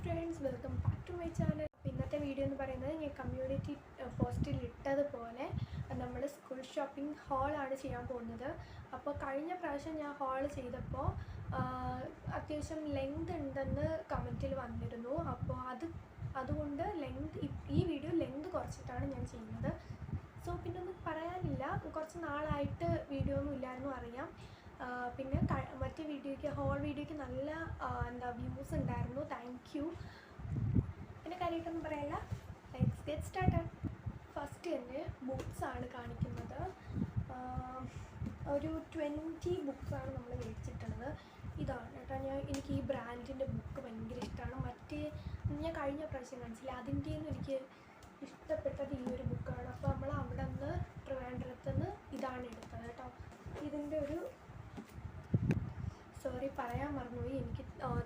Friends, welcome back to my channel. അപ്പോൾ ഇന്നത്തെ video എന്ന് പറയുന്നത് ഞാൻ കമ്മ്യൂണിറ്റി പോസ്റ്റിൽ ഇട്ടതുപോലെ നമ്മൾ സ്കൂൾ ഷോപ്പിംഗ് ഹാളാണ് ചെയ്യാൻ പോകുന്നത്. അപ്പോൾ കഴിഞ്ഞ പ്രാവശ്യം ഞാൻ ഹാൾ ചെയ്തപ്പോൾ അത്യാവശ്യം ലെങ്ത് ഉണ്ടെന്ന് കമൻറ്റിൽ വന്നിരുന്നു. അപ്പോൾ അതുകൊണ്ട് ഈ വീഡിയോ ലെങ്ത് കുറച്ചിട്ടാണ് ഞാൻ ചെയ്യുന്നത്. സോ പിന്നെ ഒന്നും പറയാനില്ല, കുറച്ച് നാളായിട്ട് വീഡിയോ ഒന്നും ഇല്ലായിരുന്നു അറിയാം. പിന്നെ മറ്റേ വീഡിയോയ്ക്ക് ഹോൾ വീഡിയോയ്ക്ക് നല്ല വ്യൂസ് ഉണ്ടായിരുന്നു. Thank you. പിന്നെ കാര്യമായിട്ടൊന്നും പറയില്ല. Let's get started. ഫസ്റ്റ് തന്നെ ബുക്സാണ് കാണിക്കുന്നത്. ഒരു 20 ബുക്സാണ് നമ്മൾ മേടിച്ചിട്ടുള്ളത്. ഇതാണ് കേട്ടോ. എനിക്ക് ഈ ബ്രാൻഡിൻ്റെ ബുക്ക് ഭയങ്കര ഇഷ്ടമാണ്. ഞാൻ കഴിഞ്ഞ പ്രാവശ്യം കാണിച്ചില്ല, അതിൻ്റെയൊന്നും എനിക്ക് ഇഷ്ടപ്പെട്ടത് ഈ ഒരു ബുക്കാണ്. അപ്പോൾ നമ്മൾ അവിടെ നിന്ന് ട്രിവാൻഡ്രത്ത് നിന്ന് ഇതാണ് എടുത്തത് കേട്ടോ. ഇതിൻ്റെ ഒരു സോറി പറയാൻ മറന്നുപോയി, എനിക്ക്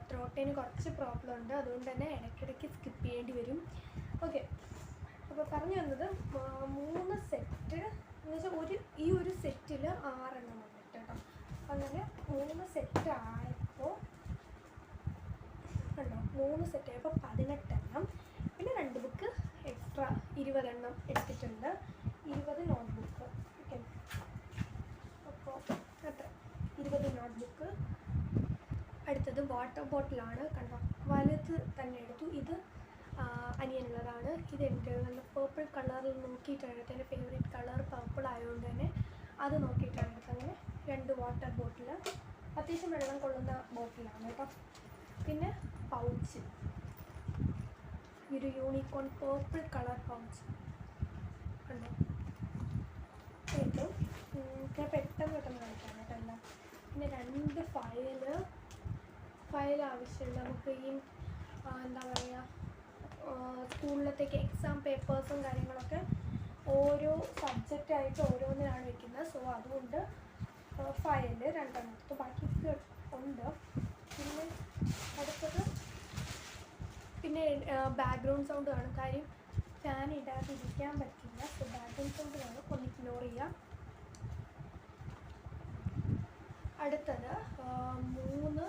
ത്രോട്ടിന് കുറച്ച് പ്രോബ്ലം ഉണ്ട്, അതുകൊണ്ട് തന്നെ ഇടയ്ക്കിടയ്ക്ക് സ്കിപ്പ് ചെയ്യേണ്ടി വരും. ഓക്കെ, അപ്പോൾ പറഞ്ഞു വന്നത് 3 സെറ്റ് എന്ന് വെച്ചാൽ ഈ ഒരു സെറ്റിൽ 6 എണ്ണം വന്നിട്ട് കേട്ടോ. അങ്ങനെ 3 സെറ്റ് ആയപ്പോൾ കണ്ടോ, 3 സെറ്റ് ആയപ്പോൾ 18 എണ്ണം. പിന്നെ 2 ബുക്ക് എക്സ്ട്രാ 20 എണ്ണം എടുത്തിട്ടുണ്ട്. 20 നോട്ട് ബുക്ക്. ഓക്കെ, അപ്പോൾ അത്ര 20 നോട്ട് ബുക്ക്. അടുത്തത് വാട്ടർ ബോട്ടിലാണ്. കണ്ടോ, വലുത് തന്നെ എടുത്തു. ഇത് അനിയനുള്ളതാണ്. ഇത് എൻ്റെ നല്ല പേർപ്പിൾ കളറിൽ നോക്കിയിട്ടാണ് എടുത്തത്. എൻ്റെ ഫേവറേറ്റ് കളർ പർപ്പിൾ ആയതുകൊണ്ട് തന്നെ അത് നോക്കിയിട്ടാണ് എടുത്തത്. അങ്ങനെ 2 വാട്ടർ ബോട്ടിൽ, അത്യാവശ്യം വെള്ളം കൊള്ളുന്ന ബോട്ടിലാണ് കേട്ടോ. പിന്നെ പൗച്ച്, ഒരു യൂണിക്കോൺ പേർപ്പിൾ കളർ പൗച്ച് കണ്ടോ. ഏറ്റവും ഞാൻ പെട്ടെന്ന് കാണിക്കാം കേട്ടോ എല്ലാം. പിന്നെ 2 ഫയൽ ആവശ്യമുണ്ട് നമുക്ക്. ഈ എന്താ പറയുക, സ്കൂളിലത്തേക്ക് എക്സാം പേപ്പേഴ്സും കാര്യങ്ങളൊക്കെ ഓരോ സബ്ജക്റ്റായിട്ട് ഓരോന്നിനാണ് വെക്കുന്നത്. സോ അതുകൊണ്ട് ഫയൽ 2 എണ്ണം എടുത്തു. ബാക്കി ഉണ്ട്. പിന്നെ അടുത്തത് ബാക്ക്ഗ്രൗണ്ട് സൗണ്ട് കാണും. കാര്യം ഫാൻ ഇടാതിരിക്കാൻ പറ്റില്ല. സോ ബാക്ക്ഗ്രൗണ്ട് സൗണ്ട് കാണും, ഒന്ന് ഇഗ്നോർ ചെയ്യാം. അടുത്തത് 3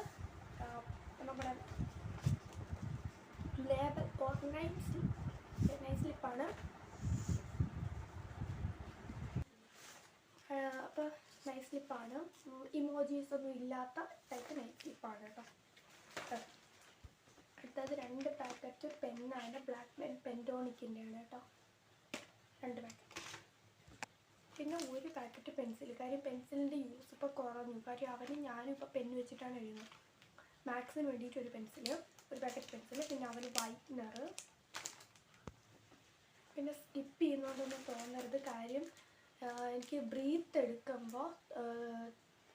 നമ്മുടെ ലേബൽ നൈസ് സ്ലിപ്പാണ്. അപ്പോൾ നൈസ് സ്ലിപ്പാണ്, ഇമോജീസ് ഒന്നും ഇല്ലാത്ത ടൈപ്പ് നൈസ് സ്ലിപ്പാണ് കേട്ടോ. അടുത്തത് 2 പാക്കറ്റ് പെന്നാണ്. ബ്ലാക്ക് പെൻ പെൻറ്റോണിക്കിൻ്റെയാണ് കേട്ടോ. 2 പാക്കറ്റ്. പിന്നെ 1 പാക്കറ്റ് പെൻസിൽ. കാര്യം പെൻസിലിൻ്റെ യൂസ് ഇപ്പോൾ കുറഞ്ഞു. കാര്യം ഞാനും ഇപ്പോൾ പെന്ന് വെച്ചിട്ടാണ് എഴുതുന്നത്. മാത്സിന് വേണ്ടിയിട്ട് 1 പെൻസിൽ, 1 പാക്കറ്റ് പെൻസിൽ. പിന്നെ അവന് വൈറ്റ്നർ. പിന്നെ സ്കിപ്പ് ചെയ്യുന്നതുകൊണ്ടൊന്നും തോന്നരുത്. കാര്യം എനിക്ക് ബ്രീത്ത് എടുക്കുമ്പോൾ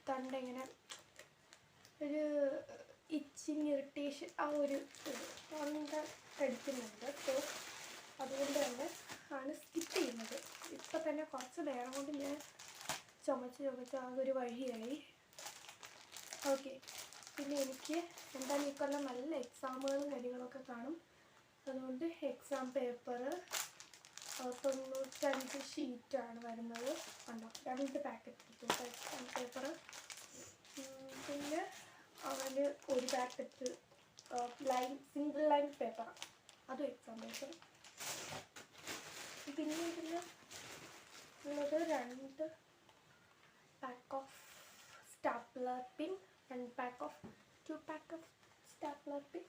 തൊണ്ടയിങ്ങനെ ഒരു ഇച്ചിങ് ഇറിറ്റേഷൻ തൊണ്ട കടിക്കുന്നുണ്ട്. സോ അതുകൊണ്ട് തന്നെ ആണ് സ്കിപ്പ് ചെയ്യുന്നത്. ഇപ്പം തന്നെ കുറച്ച് നേരം കൊണ്ട് ഞാൻ ചുമച്ച് ആകെ ഒരു വഴിയായി. ഓക്കെ, പിന്നെ എനിക്ക് എന്തായാലും ഇക്കൊല്ലം നല്ല എക്സാമുകളും കാര്യങ്ങളൊക്കെ കാണും. അതുകൊണ്ട് എക്സാം പേപ്പർ 95 ഷീറ്റാണ് വരുന്നത്. കണ്ടോ, 2 പാക്കറ്റ് എക്സാം പേപ്പർ. പിന്നെ അവന് 1 പാക്കറ്റ് സിംഗിൾ ലൈൻ പേപ്പർ, അതും എക്സാം പേപ്പർ. പിന്നെ ഇതിൽ ഉള്ളത് 2 pack of stapler pin, 2 pack of stapler pin.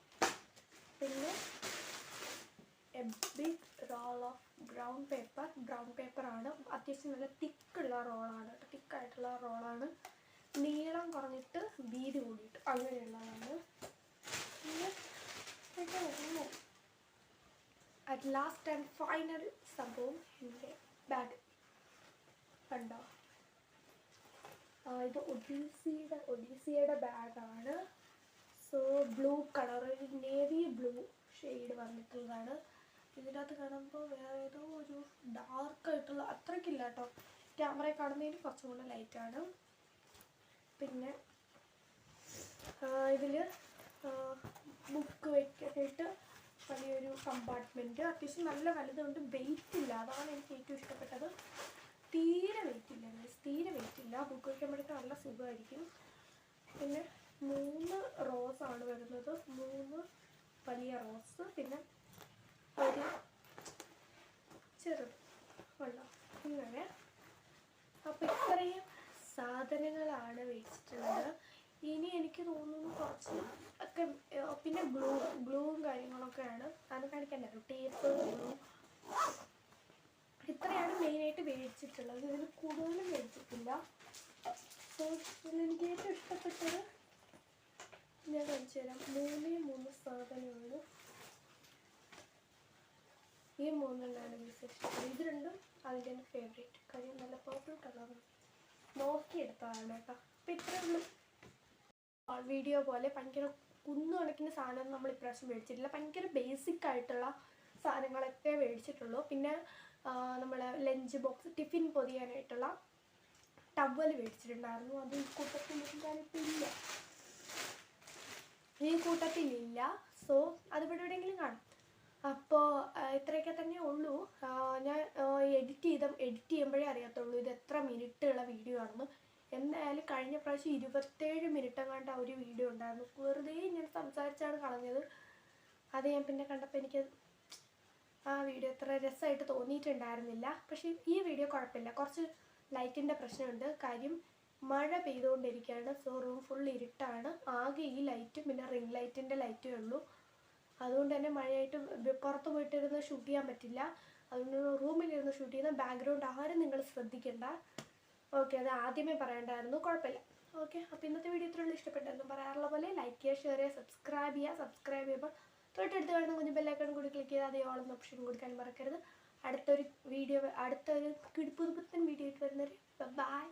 പിന്നെ a big roll of brown പേപ്പറാണ്. അത്യാവശ്യം നല്ല തിക്കുള്ള റോളാണ്, തിക്കായിട്ടുള്ള റോളാണ്. നീളം കുറഞ്ഞിട്ട് വീതി കൂടിയിട്ട് അങ്ങനെയുള്ളതാണ്. പിന്നെ അറ്റ് ലാസ്റ്റ് ആൻഡ് ഫൈനൽ സംഭവം എൻ്റെ ബാഗ് കണ്ടോ. ഇത് ഒഡീസിയുടെ ബാഗാണ്. So blue colour, navy blue shade വന്നിട്ടുള്ളതാണ്. ഇതിനകത്ത് കാണുമ്പോൾ വേറെ ഏതോ ഒരു ഡാർക്കായിട്ടുള്ള അത്രയ്ക്കില്ല കേട്ടോ. ക്യാമറയിൽ കാണുന്നതിന് കുറച്ചും കൂടെ ലൈറ്റാണ്. പിന്നെ ഇതിൽ ബുക്ക് വയ്ക്കാനായിട്ട് വലിയൊരു കമ്പാർട്ട്മെൻറ്റ്. അത്യാവശ്യം നല്ല വലുതുകൊണ്ട് വെയിറ്റ് ഇല്ല, അതാണ് എനിക്ക് ഏറ്റവും ഇഷ്ടപ്പെട്ടത്. തീരെ വെയിറ്റ് ഇല്ല. ബുക്ക് വയ്ക്കുമ്പോഴേക്കും നല്ല സുഖമായിരിക്കും. പിന്നെ 3 റോസാണ് വരുന്നത്. 3 വലിയ റോസ്, പിന്നെ ഒരു ചെറുത് ഉള്ളു. ഇങ്ങനെ. അപ്പോൾ ഇത്രയും സാധനങ്ങളാണ് മേടിച്ചിട്ടുള്ളത്. ഇനി എനിക്ക് തോന്നുന്നു കുറച്ച് ഒക്കെ പിന്നെ ഗ്ലൂവും കാര്യങ്ങളൊക്കെയാണ്. അത് കാണിക്കണ്ടായിരുന്നു. ടേപ്പ്, ഗ്ലൂ, ഇത്രയാണ് മെയിനായിട്ട് മേടിച്ചിട്ടുള്ളത്. ഇതിൽ കൂടുതലും മേടിച്ചിട്ടില്ല. സോ ഇതിലെനിക്ക് ഏറ്റവും ഇഷ്ടപ്പെട്ടത് ഞാൻ കാണിച്ചു തരാം. 3 സാധനമാണ്. ഈ 3 ഇഷ്ടപ്പെട്ടത്. ഇത് രണ്ടും അതിൻ്റെ എൻ്റെ ഫേവറേറ്റ്. കാര്യം നല്ല പേർപ്പിൾ കളറാണ്. നോക്കിയെടുത്തതാണ് കേട്ടോ. അപ്പോൾ ഇത്രയേ ഉള്ളൂ. വീഡിയോ പോലെ ഭയങ്കര കുന്നുകണക്കിന് സാധനം നമ്മൾ ഇപ്രാവശ്യം മേടിച്ചിട്ടില്ല. ഭയങ്കര ബേസിക് ആയിട്ടുള്ള സാധനങ്ങളൊക്കെ മേടിച്ചിട്ടുള്ളൂ. പിന്നെ നമ്മൾ ലഞ്ച് ബോക്സ്, ടിഫിൻ പൊതിയാനായിട്ടുള്ള ടവൽ മേടിച്ചിട്ടുണ്ടായിരുന്നു. അത് ഈ കൂട്ടത്തിലില്ല. സോ അതിവിടെ എവിടെയെങ്കിലും കാണും. അപ്പോൾ ഇത്രയൊക്കെ തന്നെ ഉള്ളൂ. ഞാൻ എഡിറ്റ് ചെയ്യുമ്പോഴേ അറിയത്തുള്ളൂ ഇത് എത്ര മിനിറ്റുള്ള വീഡിയോ ആണെന്ന്. എന്തായാലും കഴിഞ്ഞ പ്രാവശ്യം 27 മിനിറ്റ് എങ്ങാണ്ട് ഒരു വീഡിയോ ഉണ്ടായിരുന്നു. വെറുതെ ഞാൻ സംസാരിച്ചാണ് കളഞ്ഞത്. അത് ഞാൻ പിന്നെ കണ്ടപ്പോൾ എനിക്ക് ആ വീഡിയോ അത്ര രസമായിട്ട് തോന്നിയിട്ടുണ്ടായിരുന്നില്ല. പക്ഷേ ഈ വീഡിയോ കുഴപ്പമില്ല. കുറച്ച് ലൈറ്റിൻ്റെ പ്രശ്നമുണ്ട്. കാര്യം മഴ പെയ്തുകൊണ്ടിരിക്കുകയാണ്. സോ റൂം ഫുൾ ഇരുട്ടാണ്. ആകെ ഈ ലൈറ്റും പിന്നെ റിംഗ് ലൈറ്റിൻ്റെ ലൈറ്റേ ഉള്ളൂ. അതുകൊണ്ട് തന്നെ മഴയായിട്ട് പുറത്ത് പോയിട്ടിരുന്ന് ഷൂട്ട് ചെയ്യാൻ പറ്റില്ല. അതുകൊണ്ട് റൂമിലിരുന്ന് ഷൂട്ട് ചെയ്യുന്ന ബാക്ക്ഗ്രൗണ്ട് ആരും നിങ്ങൾ ശ്രദ്ധിക്കണ്ട. ഓക്കെ, അത് ആദ്യമേ പറയണ്ടായിരുന്നു. കുഴപ്പമില്ല. ഓക്കെ, അപ്പോൾ ഇന്നത്തെ വീഡിയോ ഇത്രയുള്ള ഇഷ്ടപ്പെട്ടെന്ന് പറയാറുള്ള പോലെ ലൈക്ക് ചെയ്യുക, ഷെയർ ചെയ്യുക, സബ്സ്ക്രൈബ് ചെയ്യുമ്പോൾ തൊട്ടടുത്ത് കാണുന്ന കുഞ്ഞു ബെല്ലൈക്കൺ കൂടി ക്ലിക്ക് ചെയ്ത് അതേ ഓൾ എന്ന ഓപ്ഷൻ കൊടുക്കാൻ മറക്കരുത്. അടുത്തൊരു പുതുപുത്തൻ വീഡിയോ ആയിട്ട് വരുന്നവരെ ബൈ.